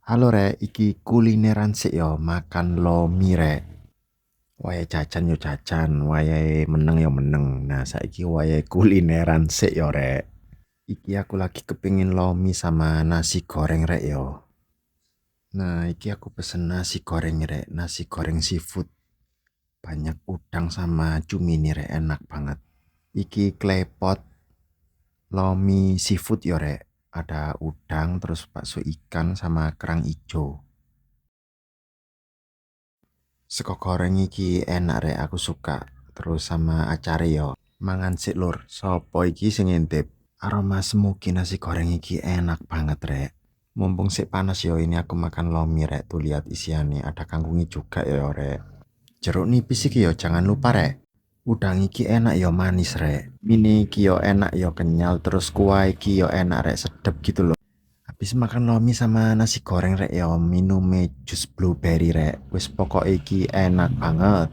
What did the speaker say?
Halo rek, iki kulineran sik yo, makan lomi rek. Wayahe jajan yo jajan, wayahe meneng yo meneng. Nah, saiki wayahe kulineran sik yo rek. Iki aku lagi kepingin lomi sama nasi goreng rek yo. Nah, iki aku pesen nasi goreng rek, nasi goreng seafood. Banyak udang sama cumi nih rek, enak banget. Iki klepot lomi seafood yo rek. Ada udang, terus bakso ikan sama kerang ijo. Sego goreng iki enak rek, aku suka. Terus sama acare yo. Mangan sik lur, sopo iki sing ngintip? Aroma smoky nasi goreng iki enak banget rek. Mumpung sik panas yo, ini aku makan lomi rek. Tuh lihat isiannya, ada kangkungnya juga ya rek. Jeruk nipis iki yo, jangan lupa rek. Udang iki enak yo, manis rek. Mini iki yo enak yo, kenyal. Terus kuah iki yo enak rek, sedep gitu loh. Habis makan lomi sama nasi goreng rek ya, minum jus blueberry rek. Wis pokok iki enak banget.